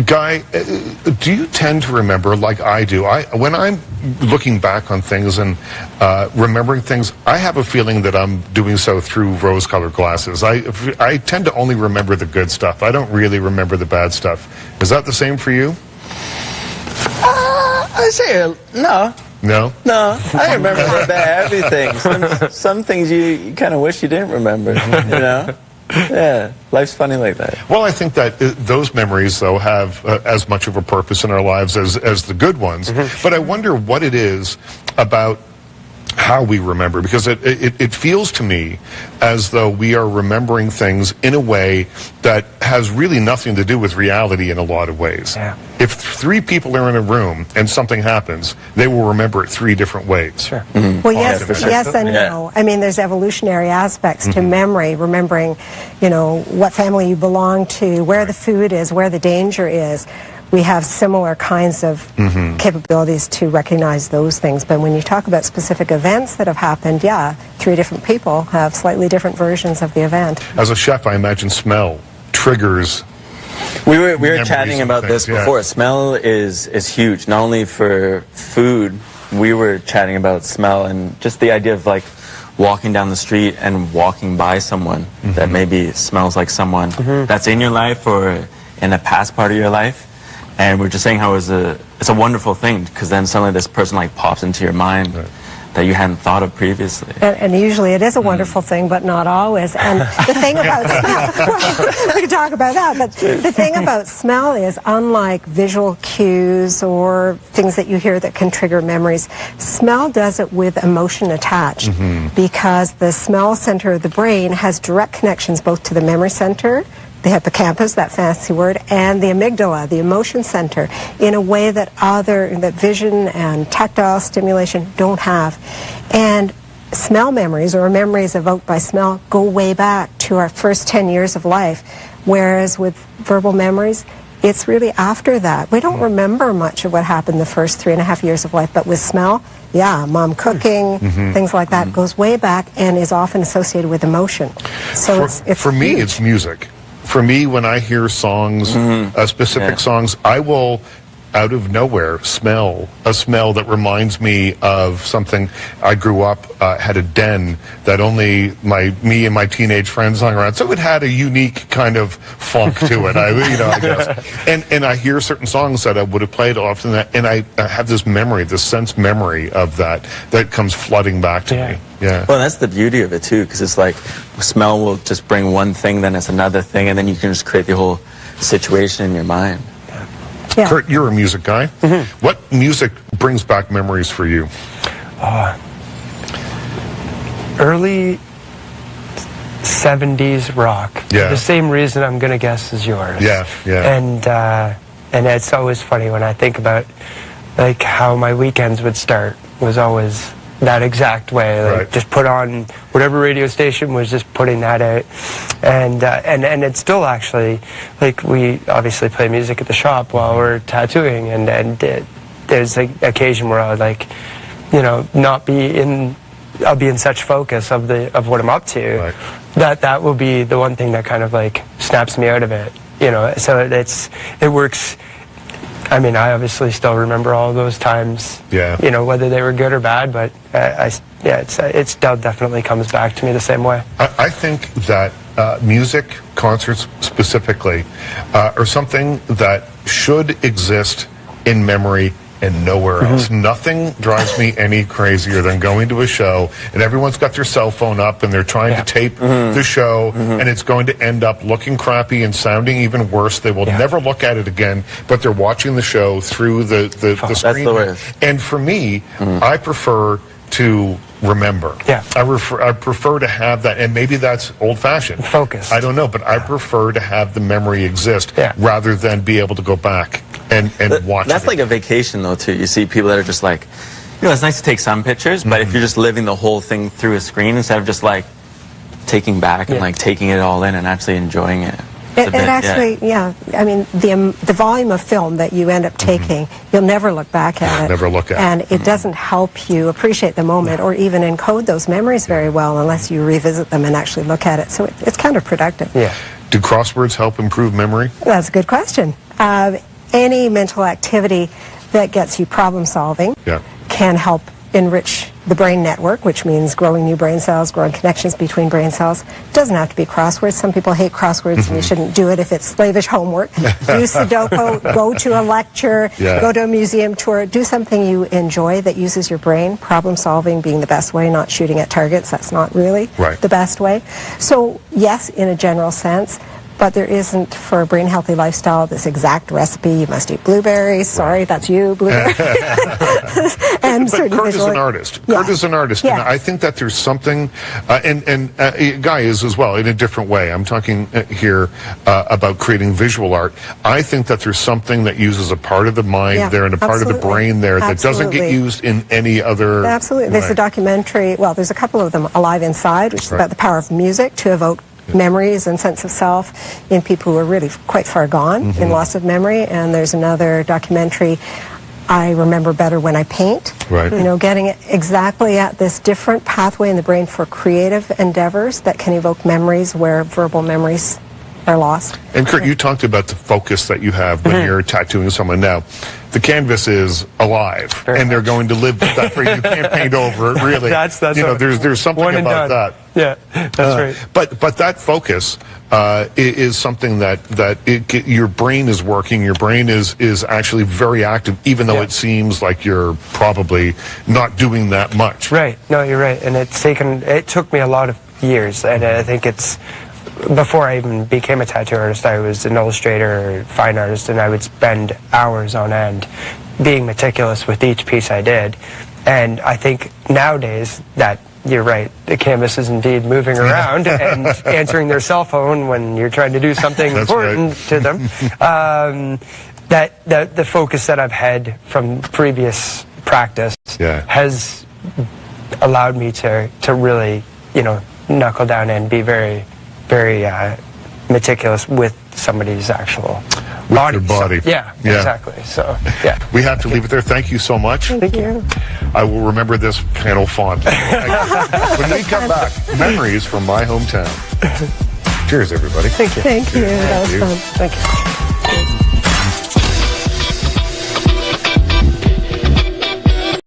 Guy, do you tend to remember, like I do, when I'm looking back on things and remembering things, I have a feeling that I'm doing so through rose-colored glasses. I tend to only remember the good stuff. I don't really remember the bad stuff. Is that the same for you? I say no. No? No, I remember the bad everything. Some things you kind of wish you didn't remember, you know? Yeah, life's funny like that. Well, I think that those memories, though, have as much of a purpose in our lives as the good ones. But I wonder what it is about how we remember, because it feels to me as though we are remembering things in a way that has really nothing to do with reality in a lot of ways. Yeah. If 3 people are in a room and something happens, they will remember it 3 different ways. Sure. Well, yes and no. I mean, there's evolutionary aspects to memory, remembering, you know, what family you belong to, where the food is, where the danger is. We have similar kinds of capabilities to recognize those things. But when you talk about specific events that have happened, yeah, 3 different people have slightly different versions of the event. As a chef, I imagine smell triggers. We were chatting about this before. Yeah. Smell is huge, not only for food. We were chatting about smell and just the idea of like walking down the street and walking by someone that maybe smells like someone that's in your life or in a past part of your life. And we're just saying how it's a wonderful thing, because then suddenly this person like pops into your mind that you hadn't thought of previously. And usually it is a wonderful thing, but not always. And the thing about smell, well, we can talk about that, but the thing about smell is, unlike visual cues or things that you hear that can trigger memories, smell does it with emotion attached, because the smell center of the brain has direct connections both to the memory center, the hippocampus, that fancy word, and the amygdala, the emotion center, in a way that that vision and tactile stimulation don't have. And smell memories, or memories evoked by smell, go way back to our first 10 years of life, whereas with verbal memories, it's really after that. We don't remember much of what happened the first 3.5 years of life, but with smell, yeah, mom cooking, things like that, goes way back and is often associated with emotion. So it's for me, huge. it's music. For me, when I hear songs, specific songs, I will, out of nowhere, smell a smell that reminds me of something. I grew up, had a den that only me and my teenage friends hung around, so it had a unique kind of funk to it. I guess. And I hear certain songs that I would have played often, and I have this memory, this sense memory of that comes flooding back to me. Yeah. Well, that's the beauty of it too, because it's like smell will just bring one thing, then it's another thing, and then you can just create the whole situation in your mind. Yeah. Kurt, you're a music guy. What music brings back memories for you? Early 70s rock. Yeah. The same reason I'm going to guess as yours. Yeah, yeah. And it's always funny when I think about like how my weekends would start was always that exact way. Like just put on whatever radio station was just putting that out, and it's still actually like we obviously play music at the shop while we're tattooing, and there's an occasion where I would like, you know, I'll be in such focus of what I'm up to that will be the one thing that kind of like snaps me out of it, you know. So it works. I mean, I obviously still remember all those times, you know, whether they were good or bad, but it still definitely comes back to me the same way. I think that music, concerts specifically, are something that should exist in memory and nowhere else. Nothing drives me any crazier than going to a show and everyone's got their cell phone up and they're trying to tape the show, and it's going to end up looking crappy and sounding even worse. They will never look at it again, but they're watching the show through the screen. That's the way. And for me, I prefer to remember. I prefer to have that, and maybe that's old-fashioned. Focused. I don't know, but I prefer to have the memory exist rather than be able to go back and watch it. That's like a vacation, though, too. You see people that are just like, you know, it's nice to take some pictures, but if you're just living the whole thing through a screen instead of just like taking back and like taking it all in and actually enjoying it. It actually, I mean, the volume of film that you end up taking, you'll never look back at it. Never look at it. And it doesn't help you appreciate the moment or even encode those memories very well unless you revisit them and actually look at it. So it's counterproductive. Do crosswords help improve memory? That's a good question. any mental activity that gets you problem solving Yeah. can help enrich the brain network, which means growing new brain cells, growing connections between brain cells. It doesn't have to be crosswords. Some people hate crosswords, and you shouldn't do it if it's slavish homework. Do Sudoku, go to a lecture, go to a museum tour, do something you enjoy that uses your brain. Problem solving being the best way, not shooting at targets. That's not really the best way. So yes, in a general sense, but there isn't, for a brain healthy lifestyle, this exact recipe. You must eat blueberries. Sorry, that's you, blueberries. But Kurt is an artist. Yeah. Kurt is an artist. Yeah. And I think that there's something, and Guy is as well, in a different way. I'm talking here about creating visual art. I think that there's something that uses a part of the mind there and a part of the brain there that doesn't get used in any other Absolutely. There's a documentary, well, there's a couple of them, Alive Inside, which is about the power of music to evoke memories and sense of self in people who are really quite far gone in loss of memory. And there's another documentary, I Remember Better When I Paint. Right. You know, getting it exactly at this different pathway in the brain for creative endeavors that can evoke memories where verbal memories are lost. And Kurt, you talked about the focus that you have when you're tattooing someone. Now, the canvas is alive, and they're going to live that for you. You can't paint over it, really. That's you know, there's something about that. Yeah, that's right. But that focus is something that your brain is working. Your brain is actually very active, even though it seems like you're probably not doing that much. Right. No, you're right. And it took me a lot of years, and I think it's. Before I even became a tattoo artist, I was an illustrator or fine artist, and I would spend hours on end being meticulous with each piece I did. And I think nowadays that you're right, the canvas is indeed moving around and answering their cell phone when you're trying to do something important to them. That the focus that I've had from previous practice has allowed me to really, knuckle down and be very meticulous with somebody's actual body. Body. So, yeah, exactly. So, yeah. We have to leave it there. Thank you so much. Thank you. I will remember this panel fondly. When we come back, memories from my hometown. Cheers, everybody. Thank you. Thank you. That was fun. Thank you.